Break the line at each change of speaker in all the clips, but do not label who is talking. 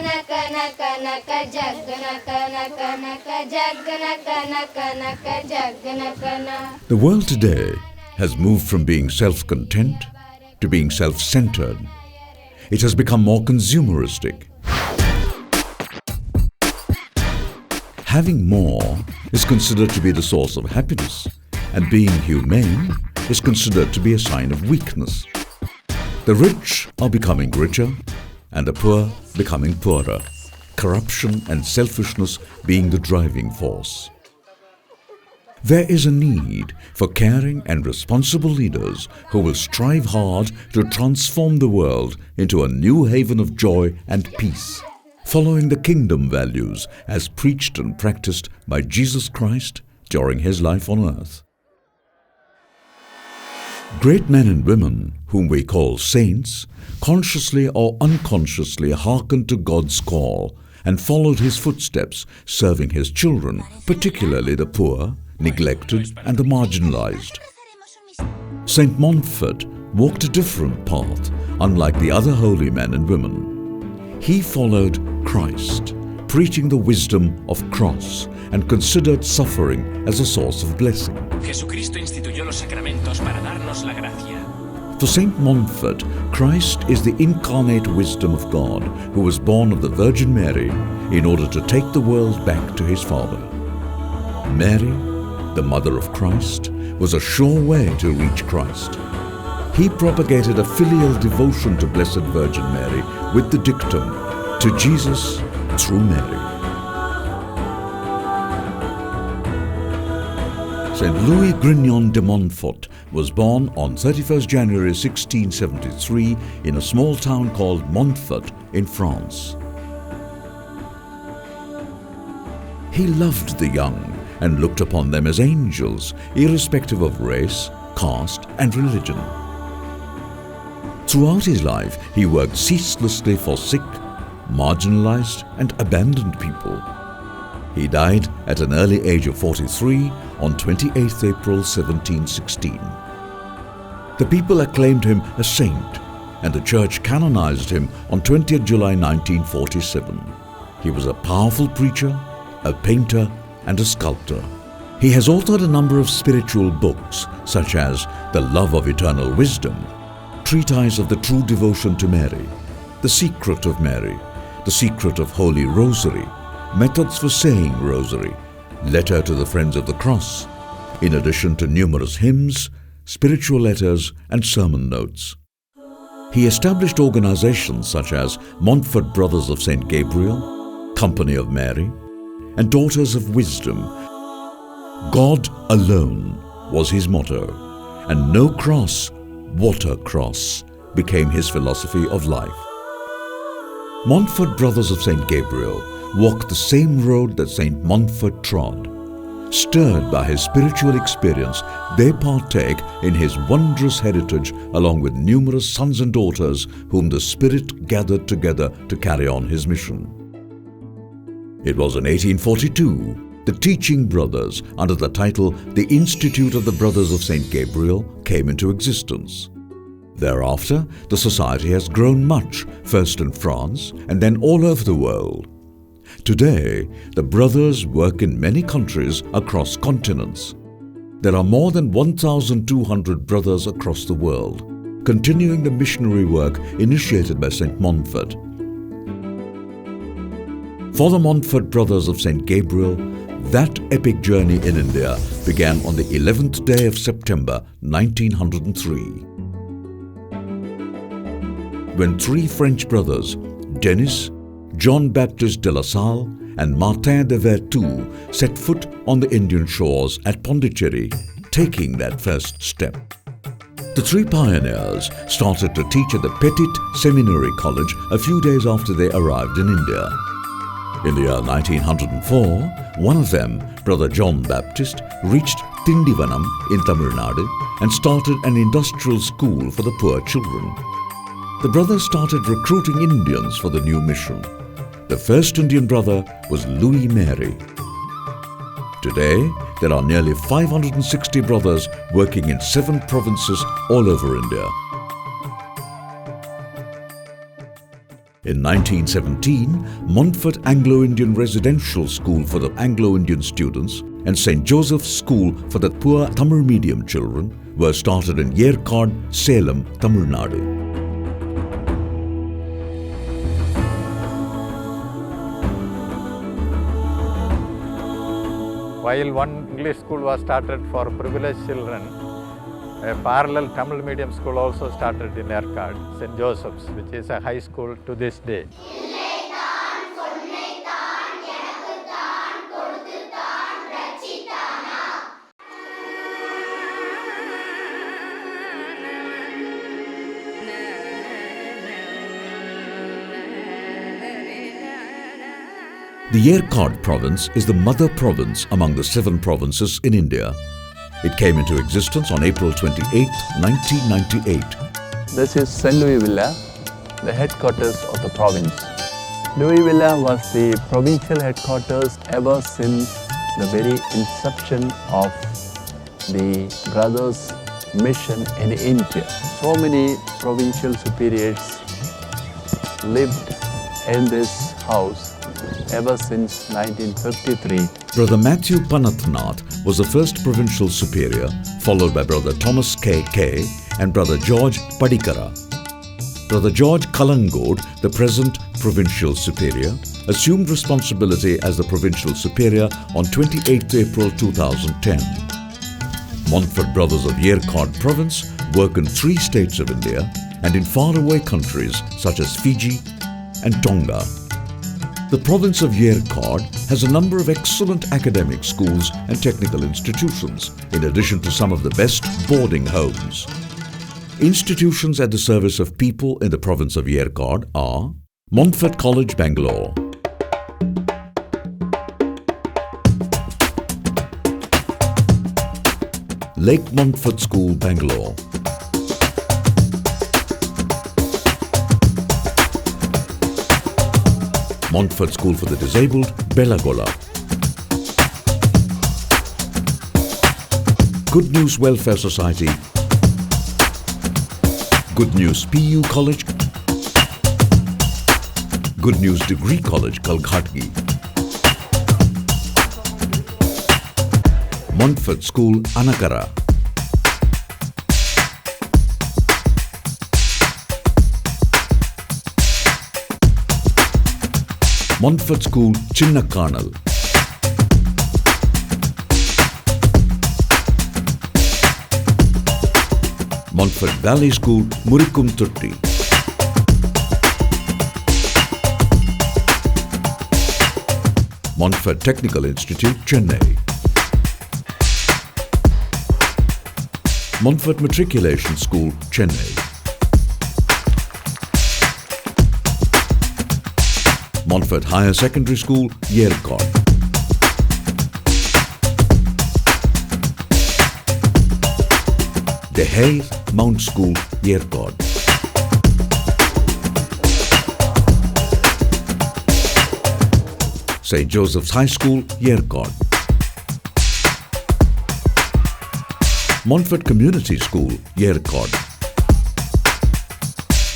naka naka naka jag naka naka naka jag naka naka naka jag naka na.
The world today has moved from being self-content to being self-centered. It has become more consumeristic. Having more is considered to be the source of happiness, and being humane is considered to be a sign of weakness. The rich are becoming richer and the poor becoming poorer, corruption and selfishness being the driving force. There is a need for caring and responsible leaders who will strive hard to transform the world into a new haven of joy and peace, following the kingdom values as preached and practiced by Jesus Christ during his life on earth. Great men and women, whom we call saints, consciously or unconsciously hearkened to God's call and followed his footsteps, serving his children, particularly the poor, neglected and the marginalized. Saint Montfort walked a different path, unlike the other holy men and women. He followed Christ, preaching the wisdom of cross and considered suffering as a source of blessing.
Jesucristo instituyó los sacramentos para darnos la gracia.
For Saint Montfort, Christ is the incarnate wisdom of God who was born of the Virgin Mary in order to take the world back to his Father. Mary, the mother of Christ, was a sure way to reach Christ. He propagated a filial devotion to Blessed Virgin Mary with the dictum, "To Jesus through Mary." Saint Louis Grignon de Montfort was born on 31st January 1673 in a small town called Montfort in France. He loved the young and looked upon them as angels, irrespective of race, caste and religion. Throughout his life, he worked ceaselessly for sick, marginalized and abandoned people. He died at an early age of 43 on 28th April 1716. The people acclaimed him a saint and the church canonized him on 20th July 1947. He was a powerful preacher, a painter and a sculptor. He has authored a number of spiritual books such as The Love of Eternal Wisdom, Treatise of the True Devotion to Mary, The Secret of Mary, The Secret of Holy Rosary, Methods for Saying Rosary, Letter to the Friends of the Cross, in addition to numerous hymns, spiritual letters and sermon notes. He established organizations such as Montfort Brothers of St. Gabriel, Company of Mary, and Daughters of Wisdom. God alone was his motto, and no cross, water cross, became his philosophy of life. Montfort Brothers of St. Gabriel walked the same road that St. Montfort trod. Stirred by his spiritual experience, they partake in his wondrous heritage along with numerous sons and daughters whom the Spirit gathered together to carry on his mission. It was in 1842 the Teaching Brothers, under the title The Institute of the Brothers of St. Gabriel, came into existence. Thereafter, the society has grown much, first in France and then all over the world. Today, the brothers work in many countries across continents. There are more than 1,200 brothers across the world, continuing the missionary work initiated by St. Montfort. For the Montfort Brothers of St. Gabriel, that epic journey in India began on the 11th day of September 1903. When three French brothers, Denis, Jean-Baptiste de La Salle and Martin de Vertou, set foot on the Indian shores at Pondicherry, taking that first step. The three pioneers started to teach at the Petit Seminary College a few days after they arrived in India. In the year 1904, one of them, Brother John Baptist, reached Tindivanam in Tamil Nadu and started an industrial school for the poor children. The brothers started recruiting Indians for the new mission. The first Indian brother was Louis Mary. Today, there are nearly 560 brothers working in 7 provinces all over India. In 1917, Montfort Anglo-Indian Residential School for the Anglo-Indian students and St. Joseph's School for the poor Tamil medium children were started in Yerkod, Salem, Tamil Nadu.
While one English school was started for privileged children, a parallel Tamil medium school also started in Yerkod, St. Joseph's, which is a high school to this day.
The Yerkod province is the mother province among the 7 provinces in India. It came into existence on April 28, 1998.
This is St. Louis Villa, the headquarters of the province. Louis Villa was the provincial headquarters ever since the very inception of the brothers' mission in India. So many provincial superiors lived in this house ever since 1953.
Brother Matthew Panathnath was the first provincial superior, followed by Brother Thomas K. and Brother George Padikara. Brother George Kalangod, the present provincial superior, assumed responsibility as the provincial superior on 28 April 2010. Montfort Brothers of Yerkod province work in 3 states of India and in faraway countries such as Fiji and Tonga. The province of Yerkod has a number of excellent academic schools and technical institutions, in addition to some of the best boarding homes. Institutions at the service of people in the province of Yerkod are Montfort College, Bangalore; Lake Montfort School, Bangalore; Montfort School for the Disabled, Belagola; Good News Welfare Society, Good News PU College, Good News Degree College, Kalghatgi; Montfort School, Anakara; Montfort School, Chinnakanal; Montfort Valley School, Murikumthurti; Montfort Technical Institute, Chennai; Montfort Matriculation School, Chennai; Montfort Higher Secondary School, Yerkod; Dehai Mount School, Yerkod; St. Joseph's High School, Yerkod; Montfort Community School, Yerkod;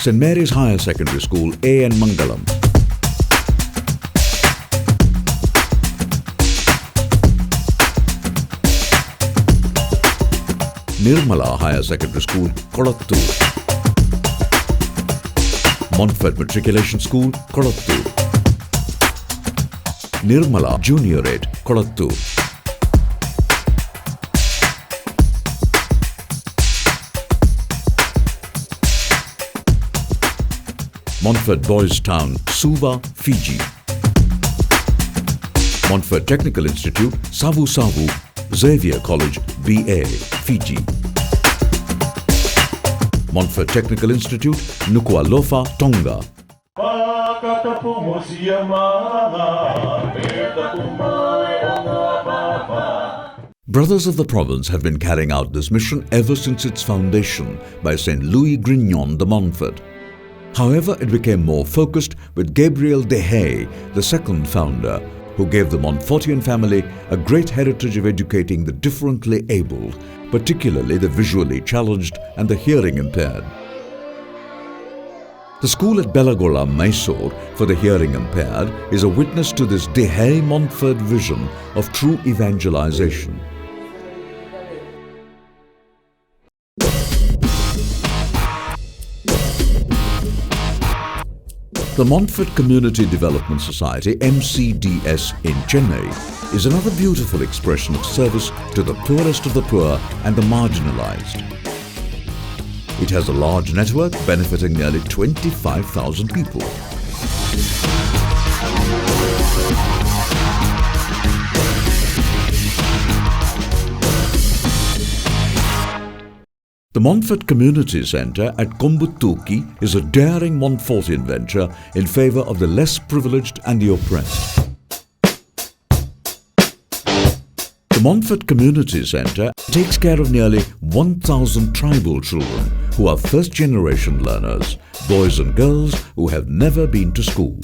St. Mary's Higher Secondary School, A.N. Mangalam; Nirmala Higher Secondary School, Kolattur; Montfort Matriculation School, Kolattur; Nirmala Juniorate, Kolattur; Montfort Boys Town, Suva, Fiji; Montfort Technical Institute, Savu Savu, Xavier College, BA, Fiji; Montfort Technical Institute, Nuku'alofa, Tonga; Brothers of the Province have been carrying out this mission ever since its foundation by St. Louis Grignon de Montfort. However, it became more focused with Gabriel Dehai, the second founder, who gave the Montfortian family a great heritage of educating the differently abled, particularly the visually challenged and the hearing impaired. The school at Belagola, Mysore, for the hearing impaired is a witness to this De Hay Montfort vision of true evangelization. The Montfort Community Development Society, MCDS, in Chennai is another beautiful expression of service to the poorest of the poor and the marginalized. It has a large network benefiting nearly 25,000 people. The Montfort Community Centre at Kombuthuki is a daring Montfortian venture in favour of the less privileged and the oppressed. The Montfort Community Centre takes care of nearly 1,000 tribal children who are first-generation learners, boys and girls who have never been to school.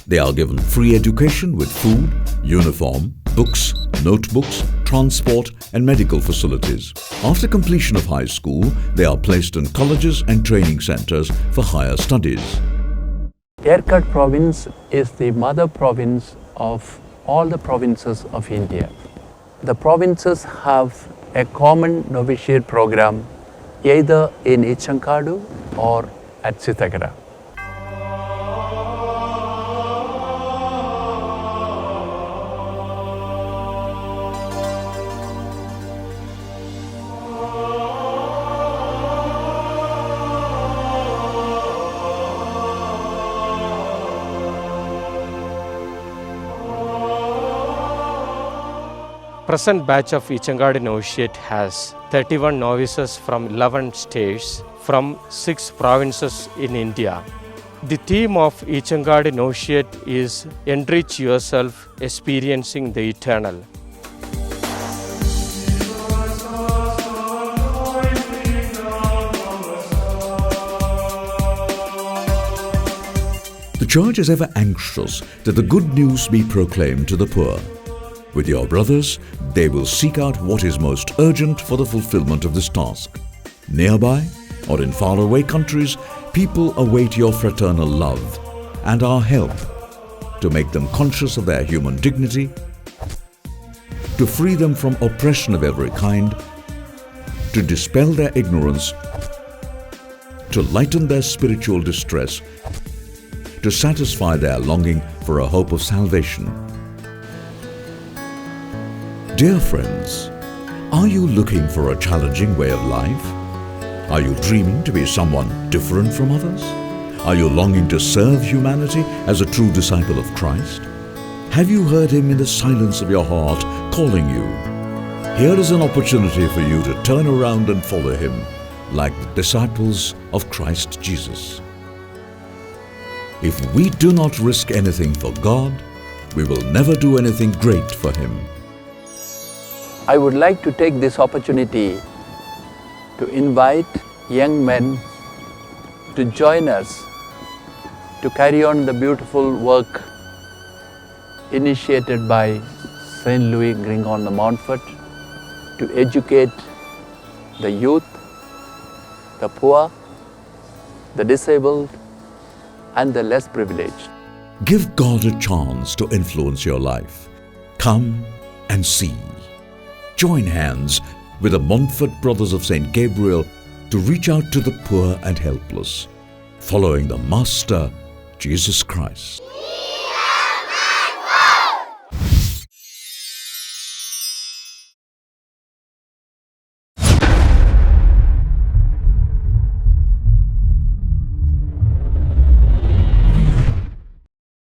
They are given free education with food, uniform, books, notebooks, transport and medical facilities. After completion of high school, they are placed in colleges and training centres for higher studies.
Yercaud province is the mother province of all the provinces of India. The provinces have a common novitiate program either in Ichankadu or at Sithagara.
Present batch of Ichankadu Novitiate has 31 novices from 11 states from 6 provinces in India. The theme of Ichankadu Novitiate is Enrich Yourself, Experiencing the Eternal.
The Church is ever anxious that the good news be proclaimed to the poor. With your brothers, they will seek out what is most urgent for the fulfillment of this task. Nearby or in faraway countries, people await your fraternal love and our help to make them conscious of their human dignity, to free them from oppression of every kind, to dispel their ignorance, to lighten their spiritual distress, to satisfy their longing for a hope of salvation. Dear friends, are you looking for a challenging way of life? Are you dreaming to be someone different from others? Are you longing to serve humanity as a true disciple of Christ? Have you heard Him in the silence of your heart calling you? Here is an opportunity for you to turn around and follow Him like the disciples of Christ Jesus. If we do not risk anything for God, we will never do anything great for Him.
I would like to take this opportunity to invite young men to join us to carry on the beautiful work initiated by St. Louis Gringon de Montfort to educate the youth, the poor, the disabled and the less privileged.
Give God a chance to influence your life. Come and see. Join hands with the Montfort Brothers of St. Gabriel to reach out to the poor and helpless, following the Master, Jesus Christ.